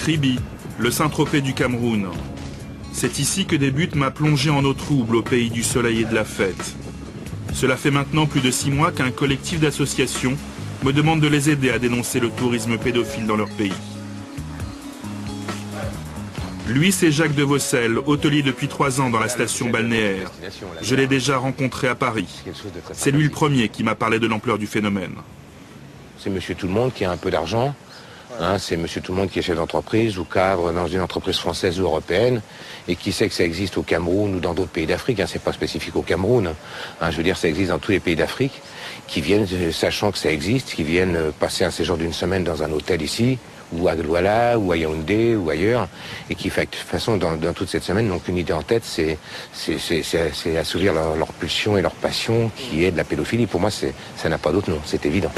Kribi, le Saint-Tropez du Cameroun. C'est ici que débute ma plongée en eau trouble au pays du soleil et de la fête. Cela fait maintenant plus de 6 mois qu'un collectif d'associations me demande de les aider à dénoncer le tourisme pédophile dans leur pays. Lui, c'est Jacques de Vossel, hôtelier depuis 3 ans dans la station balnéaire. Je l'ai déjà rencontré à Paris. C'est lui le premier qui m'a parlé de l'ampleur du phénomène. C'est monsieur tout le monde qui a un peu d'argent. Hein, c'est monsieur tout le monde qui est chef d'entreprise ou cadre dans une entreprise française ou européenne et qui sait que ça existe au Cameroun ou dans d'autres pays d'Afrique. Hein, c'est pas spécifique au Cameroun. Hein, je veux dire, ça existe dans tous les pays d'Afrique qui viennent, sachant que ça existe, qui viennent passer un séjour d'1 semaine dans un hôtel ici, ou à Douala, ou à Yaoundé, ou ailleurs, et qui, de toute façon, dans toute cette semaine, n'ont qu'une idée en tête, c'est assouvir leur pulsion et leur passion, qui est de la pédophilie. Pour moi, ça n'a pas d'autre nom, c'est évident.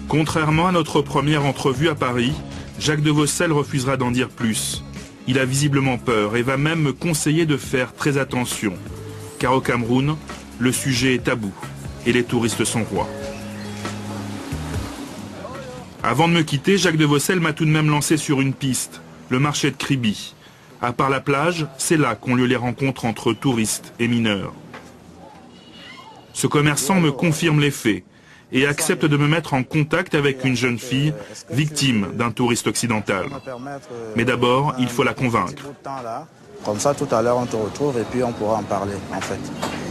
Contrairement à notre première entrevue à Paris, Jacques de Vossel refusera d'en dire plus. Il a visiblement peur et va même me conseiller de faire très attention. Car au Cameroun, le sujet est tabou et les touristes sont rois. Avant de me quitter, Jacques de Vossel m'a tout de même lancé sur une piste, le marché de Kribi. À part la plage, c'est là qu'ont lieu les rencontres entre touristes et mineurs. Ce commerçant me confirme les faits et accepte de me mettre en contact avec une jeune fille victime d'un touriste occidental. Mais d'abord, il faut la convaincre. Comme ça, tout à l'heure, on te retrouve et puis on pourra en parler, en fait.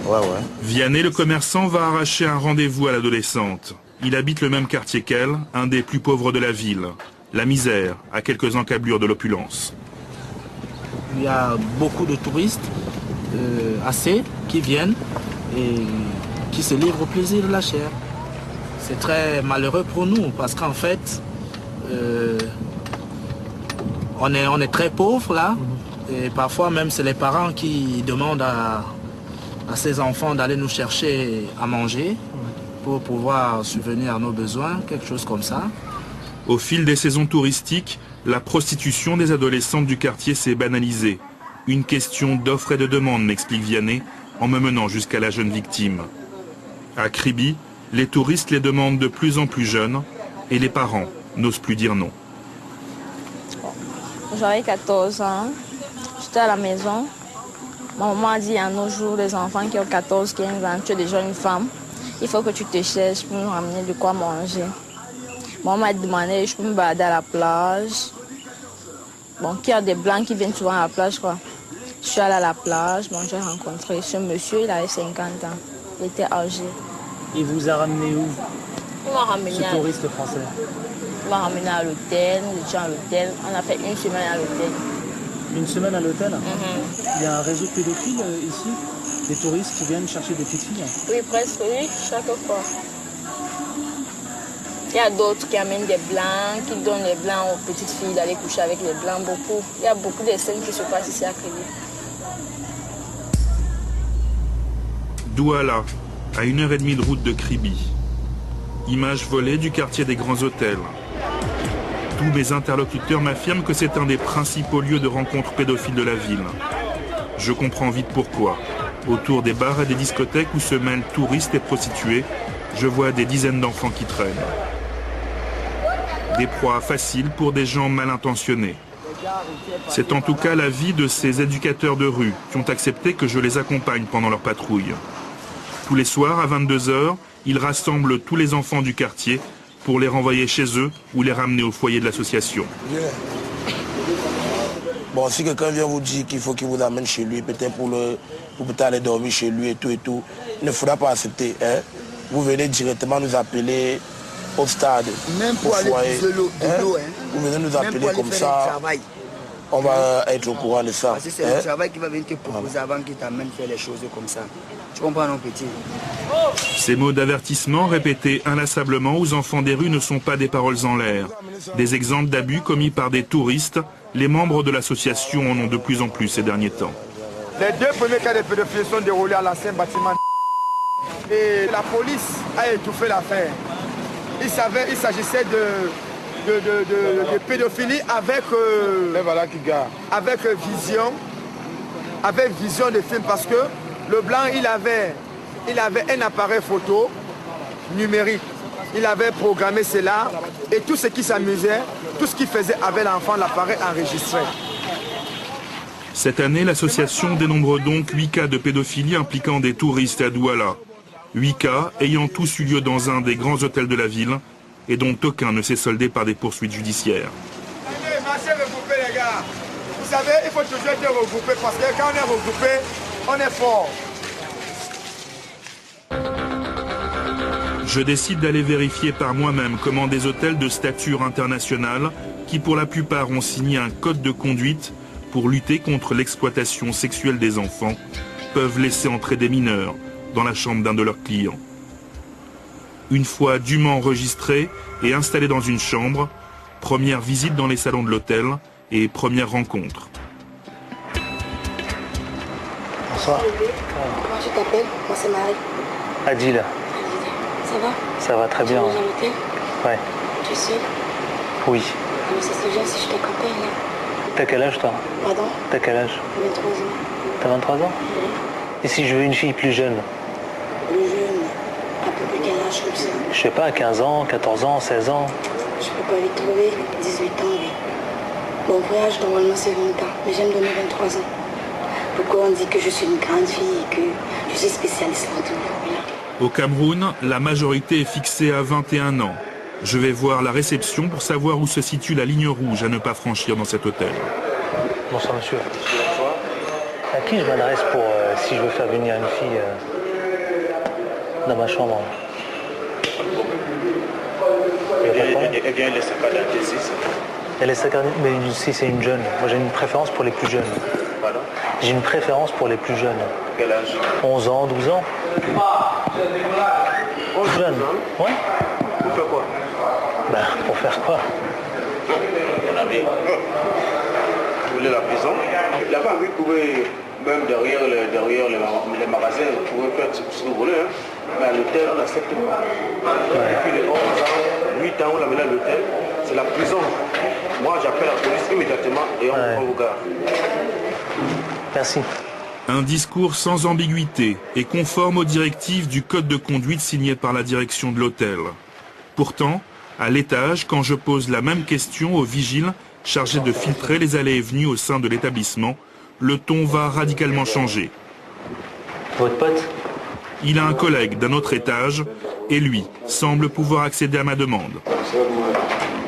Ouais. Vianney, le commerçant, va arracher un rendez-vous à l'adolescente. Il habite le même quartier qu'elle, un des plus pauvres de la ville. La misère, à quelques encablures de l'opulence. Il y a beaucoup de touristes, assez, qui viennent et qui se livrent au plaisir de la chair. C'est très malheureux pour nous parce qu'en fait, on est très pauvres là. Et parfois même c'est les parents qui demandent à ces enfants d'aller nous chercher à manger pour pouvoir subvenir à nos besoins, quelque chose comme ça. Au fil des saisons touristiques, la prostitution des adolescentes du quartier s'est banalisée. Une question d'offre et de demande, m'explique Vianney, en me menant jusqu'à la jeune victime. À Kribi, les touristes les demandent de plus en plus jeunes et les parents n'osent plus dire non. J'avais 14 ans, j'étais à la maison. Ma maman a dit à nos jours, les enfants qui ont 14, 15 ans, tu es déjà une femme. Il faut que tu te cherches pour nous ramener de quoi manger. Maman m'a demandé, je peux me balader à la plage. Bon, qu'il y a des blancs qui viennent souvent à la plage, quoi. Je suis allée à la plage, bon, j'ai rencontré ce monsieur, il avait 50 ans. Il était âgé. Il vous a ramené où? Il m'a ramené ce touriste français. Il m'a ramené à l'hôtel, nous étions à l'hôtel. On a fait 1 semaine à l'hôtel. 1 semaine à l'hôtel? Il y a un réseau pédophile ici? Des touristes qui viennent chercher des petites filles? Oui, presque, oui, chaque fois. Il y a d'autres qui amènent des blancs, qui donnent les blancs aux petites filles d'aller coucher avec les blancs, beaucoup. Il y a beaucoup de scènes qui se passent ici à Kribi. Douala, à 1h30 de route de Kribi. Image volée du quartier des grands hôtels. Tous mes interlocuteurs m'affirment que c'est un des principaux lieux de rencontre pédophiles de la ville. Je comprends vite pourquoi. Autour des bars et des discothèques où se mêlent touristes et prostituées, je vois des dizaines d'enfants qui traînent. Des proies faciles pour des gens mal intentionnés. C'est en tout cas l'avis de ces éducateurs de rue qui ont accepté que je les accompagne pendant leur patrouille. Tous les soirs, à 22 h, ils rassemblent tous les enfants du quartier pour les renvoyer chez eux ou les ramener au foyer de l'association. Bon, si quelqu'un vient vous dire qu'il faut qu'il vous amène chez lui, peut-être pour peut-être aller dormir chez lui et tout, il ne faudra pas accepter. Hein? Vous venez directement nous appeler au stade. Même pour aller de l'eau, vous venez nous appeler comme ça. On va être au courant de ça. Parce que c'est le travail qui va venir te proposer avant qu'il t'amène faire les choses comme ça. Tu comprends, non, petit? Ces mots d'avertissement répétés inlassablement aux enfants des rues ne sont pas des paroles en l'air. Des exemples d'abus commis par des touristes, les membres de l'association en ont de plus en plus ces derniers temps. Les 2 premiers cas de pédophilie sont déroulés à l'ancien bâtiment. Et la police a étouffé l'affaire. Il s'agissait de pédophilie avec vision de film, parce que le blanc il avait un appareil photo numérique il avait programmé cela et tout ce qui s'amusait, tout ce qu'il faisait avec l'enfant, l'appareil enregistré. Cette année, l'association dénombre donc 8 cas de pédophilie impliquant des touristes à Douala. 8 cas ayant tous eu lieu dans un des grands hôtels de la ville et dont aucun ne s'est soldé par des poursuites judiciaires. Marchez regroupés les gars. Vous savez, il faut toujours être regroupé parce que quand on est regroupé, on est fort. Je décide d'aller vérifier par moi-même comment des hôtels de stature internationale, qui pour la plupart ont signé un code de conduite pour lutter contre l'exploitation sexuelle des enfants, peuvent laisser entrer des mineurs dans la chambre d'un de leurs clients. Une fois dûment enregistrés et installés dans une chambre, première visite dans les salons de l'hôtel et première rencontre. Bonsoir. Comment tu t'appelles? Moi c'est Marie. Adil. Ça va? Ça va très bien. Tu es dans l'hôtel? Ouais. Tu es seul? Oui. Mais ça serait bien si je t'accompagne là. T'as quel âge toi? Pardon? T'as quel âge? 23 ans. T'as 23 ans? Oui. Et si je veux une fille plus jeune? Plus jeune? Un peu plus quel âge comme ça? Je sais pas, 15 ans, 14 ans, 16 ans? Je peux pas les trouver. 18 ans, oui. Mon vrai âge normalement c'est 20 ans, mais j'aime donner 23 ans. Pourquoi on dit que je suis une grande fille et que je suis spécialiste en tout? Voilà. Au Cameroun, la majorité est fixée à 21 ans. Je vais voir la réception pour savoir où se situe la ligne rouge à ne pas franchir dans cet hôtel. Bonsoir monsieur. À qui je m'adresse pour si je veux faire venir une fille dans ma chambre? Eh bien, elle est saccadée ici. Elle est saccadée, mais si c'est une jeune. Moi j'ai une préférence pour les plus jeunes. Pardon? J'ai une préférence pour les plus jeunes. Quel âge? 11 ans, 12 ans. 11 Jeune. Ouais. Pour faire quoi? Ben, pour faire quoi? Mon ami. Vous voulez la prison? Là-bas, vous pouvez, même derrière les magasins, vous pouvez faire ce que vous voulez. Hein? Mais à l'hôtel, on n'accepte pas. Depuis les 11 ans, 8 ans, on l'a mené à l'hôtel, c'est la prison. Moi, j'appelle la police immédiatement et on vous garde. Merci. Un discours sans ambiguïté et conforme aux directives du code de conduite signé par la direction de l'hôtel. Pourtant, à l'étage, quand je pose la même question au vigile chargé de filtrer les allées et venues au sein de l'établissement, le ton va radicalement changer. Votre pote? Il a un collègue d'un autre étage et lui semble pouvoir accéder à ma demande.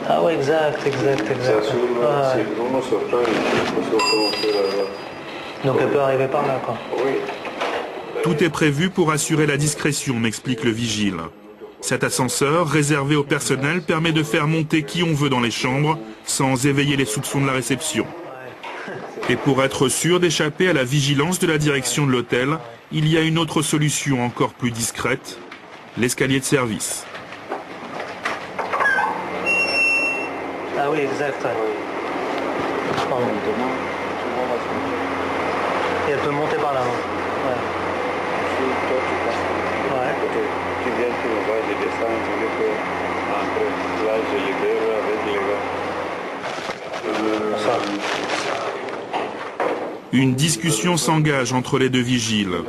Ah ouais, exact. Ah, ouais. Donc elle peut arriver par là, quoi. Tout est prévu pour assurer la discrétion, m'explique le vigile. Cet ascenseur, réservé au personnel, permet de faire monter qui on veut dans les chambres, sans éveiller les soupçons de la réception. Et pour être sûr d'échapper à la vigilance de la direction de l'hôtel, il y a une autre solution encore plus discrète, l'escalier de service. Ah oui, exact. Ouais. Et elle peut monter par là. Ouais. Ouais. Tu viens, tu me vois, je descends, tu veux que après, là, je libère avec les gars. Ça. Une discussion s'engage entre les deux vigiles.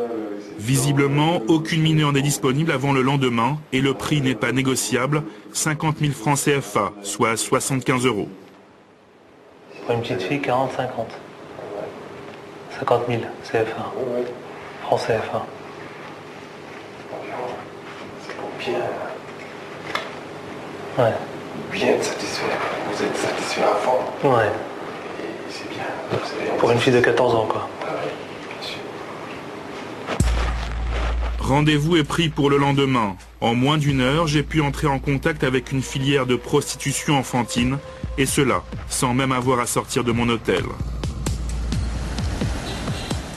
Visiblement, aucune mineure n'est disponible avant le lendemain et le prix n'est pas négociable, 50 000 francs CFA, soit 75 €. Pour une petite fille, 40, 50. 50 000 CFA. Francs CFA. Bien. Ouais. Bien satisfait. Vous êtes satisfait à fond. Ouais. C'est bien. Pour une fille de 14 ans, quoi. Rendez-vous est pris pour le lendemain. En moins d'1 heure, j'ai pu entrer en contact avec une filière de prostitution enfantine, et cela sans même avoir à sortir de mon hôtel.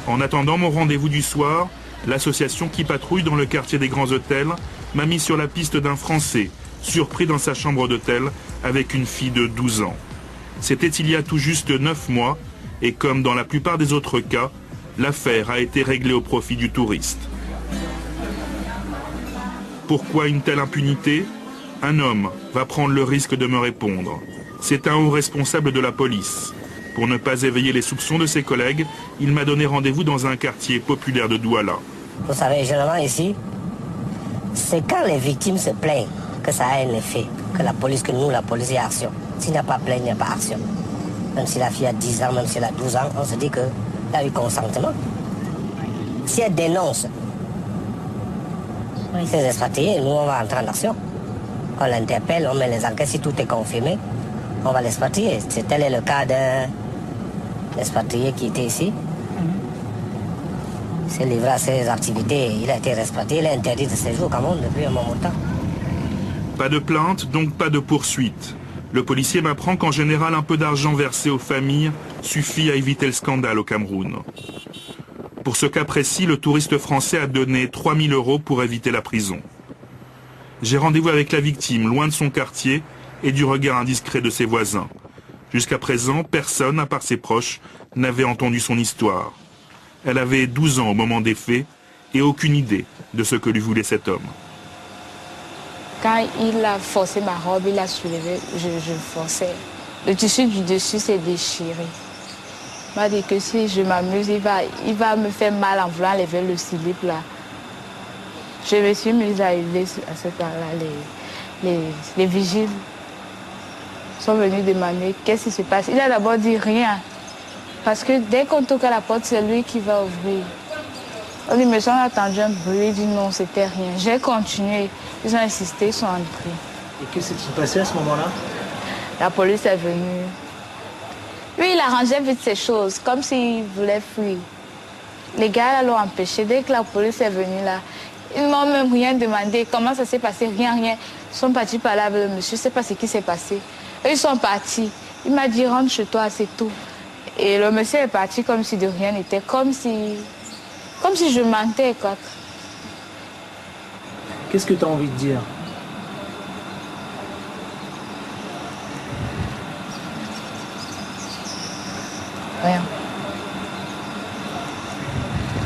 En attendant mon rendez-vous du soir, l'association qui patrouille dans le quartier des grands hôtels m'a mis sur la piste d'un Français, surpris dans sa chambre d'hôtel avec une fille de 12 ans. C'était il y a tout juste 9 mois, et comme dans la plupart des autres cas, l'affaire a été réglée au profit du touriste. Pourquoi une telle impunité? Un homme va prendre le risque de me répondre. C'est un haut responsable de la police. Pour ne pas éveiller les soupçons de ses collègues, il m'a donné rendez-vous dans un quartier populaire de Douala. Vous savez, généralement ici, c'est quand les victimes se plaignent que ça a un effet, que la police ait action. S'il n'y a pas plainte, il n'y a pas action. Même si la fille a 10 ans, même si elle a 12 ans, on se dit qu'il y a eu consentement. Si elle dénonce ces expatriés, nous on va entrer en action. On l'interpelle, on met les enquêtes, si tout est confirmé, on va l'expatrier. Tel est le cas d'un expatrié qui était ici. Il s'est livré à ses activités, il a été expatrié, il est interdit de séjour quand même depuis un moment de temps. Pas de plainte, donc pas de poursuite. Le policier m'apprend qu'en général, un peu d'argent versé aux familles suffit à éviter le scandale au Cameroun. Pour ce cas précis, le touriste français a donné 3 000 € pour éviter la prison. J'ai rendez-vous avec la victime, loin de son quartier et du regard indiscret de ses voisins. Jusqu'à présent, personne, à part ses proches, n'avait entendu son histoire. Elle avait 12 ans au moment des faits et aucune idée de ce que lui voulait cet homme. Quand il a forcé ma robe, il a soulevé, je forçais. Le tissu du dessus s'est déchiré. Il m'a dit que si je m'amuse, il va me faire mal en voulant enlever le slip là. Je me suis mise à hurler à ce temps-là. Les vigiles sont venus demander qu'est-ce qui se passe. Il a d'abord dit rien. Parce que dès qu'on toque à la porte, c'est lui qui va ouvrir. On dit, mais on a entendu un bruit, il dit non, c'était rien. J'ai continué. Ils ont insisté, ils sont entrés. Et qu'est-ce qui s'est passé à ce moment-là? La police est venue. Lui, il arrangeait vite ces choses, comme s'il voulait fuir. Les gars l'ont empêché. Dès que la police est venue là, ils n'ont même rien demandé. Comment ça s'est passé? Rien. Ils sont partis parler avec le monsieur, je ne sais pas ce qui s'est passé. Eux, ils sont partis. Il m'a dit, rentre chez toi, c'est tout. Et le monsieur est parti comme si de rien n'était, comme si je mentais, quoi. Qu'est-ce que tu as envie de dire? Rien.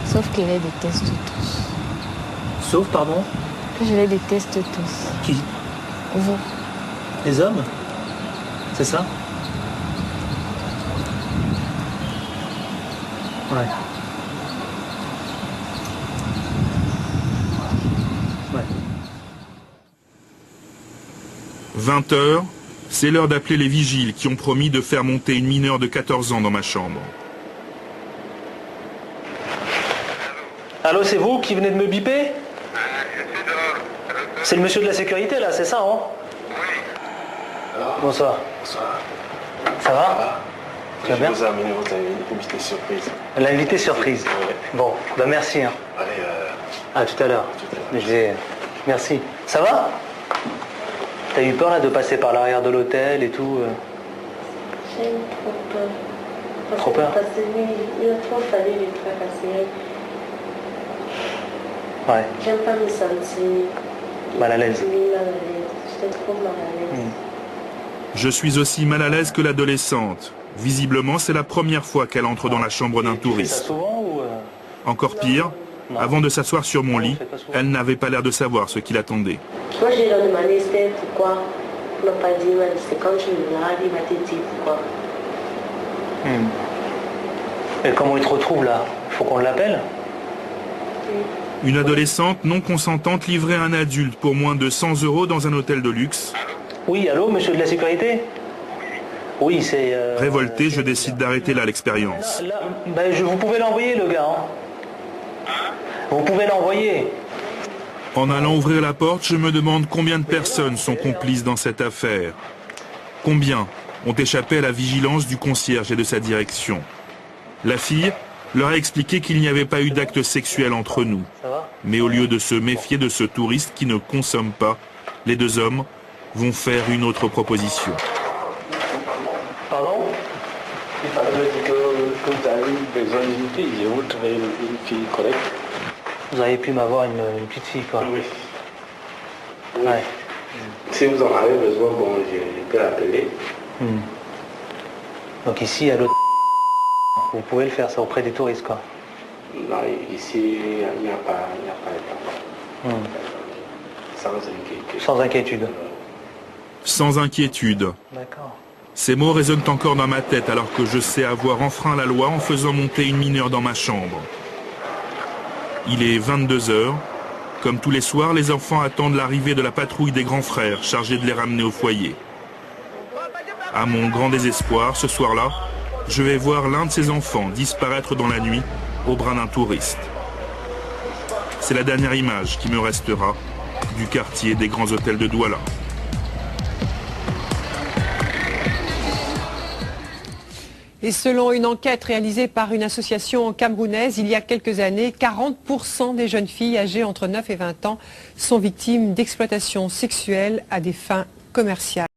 Sauf que je les déteste tous. Sauf, pardon? Que je les déteste tous. Qui? Vous. Les hommes? C'est ça? Ouais. Ouais. 20 h, c'est l'heure d'appeler les vigiles qui ont promis de faire monter une mineure de 14 ans dans ma chambre. Allô, c'est vous qui venez de me biper? C'est le monsieur de la sécurité là, c'est ça, hein? Oui. Bonsoir. Bonsoir. Ça va? Tu vas bien? Je vous ai amené votre invité surprise. L'invité surprise? Oui. Bon, bah merci. Hein. Allez, à tout à l'heure. Merci. Ça va? T'as eu peur là de passer par l'arrière de l'hôtel et tout? J'ai eu trop peur. Trop peur? Parce qu'il a trop fallu les tracasser. Ouais. J'aime pas me sentir mal à l'aise. Oui, mal à l'aise. J'étais trop mal à l'aise. Je suis aussi mal à l'aise que l'adolescente. Visiblement, c'est la première fois qu'elle entre dans la chambre d'un touriste. Encore pire, avant de s'asseoir sur mon lit, elle n'avait pas l'air de savoir ce qui l'attendait. Moi, je lui ai demandé c'était pourquoi. Il m'a pas dit, c'est quand tu me l'as dit, il m'a dit pourquoi. Et comment il te retrouve là? Faut qu'on l'appelle? Une adolescente non consentante livrait un adulte pour moins de 100 € dans un hôtel de luxe. Oui, allô, monsieur de la sécurité? Oui, c'est... Révolté, je décide d'arrêter là l'expérience. Vous pouvez l'envoyer, le gars. Hein? Vous pouvez l'envoyer. En allant ouvrir la porte, je me demande combien de personnes sont complices dans cette affaire. Combien ont échappé à la vigilance du concierge et de sa direction. La fille leur a expliqué qu'il n'y avait pas eu d'acte sexuel entre nous. Mais au lieu de se méfier de ce touriste qui ne consomme pas, les deux hommes vont faire une autre proposition. Pardon? Il fallait dire que vous avez besoin d'une fille. Je vous trouvez une fille correcte. Vous avez pu m'avoir une petite fille, quoi. Oui. Ouais. Si vous en avez besoin, bon, je peux l'appeler. Donc ici, à l'autre, vous pouvez le faire, ça, auprès des touristes, quoi. Non, ici, il n'y a pas de temps. Sans inquiétude. Sans inquiétude. Sans inquiétude. D'accord. Ces mots résonnent encore dans ma tête alors que je sais avoir enfreint la loi en faisant monter une mineure dans ma chambre. Il est 22 h Comme tous les soirs, les enfants attendent l'arrivée de la patrouille des grands frères chargés de les ramener au foyer. À mon grand désespoir, ce soir-là, je vais voir l'un de ces enfants disparaître dans la nuit au bras d'un touriste. C'est la dernière image qui me restera du quartier des grands hôtels de Douala. Et selon une enquête réalisée par une association camerounaise, il y a quelques années, 40% des jeunes filles âgées entre 9 et 20 ans sont victimes d'exploitation sexuelle à des fins commerciales.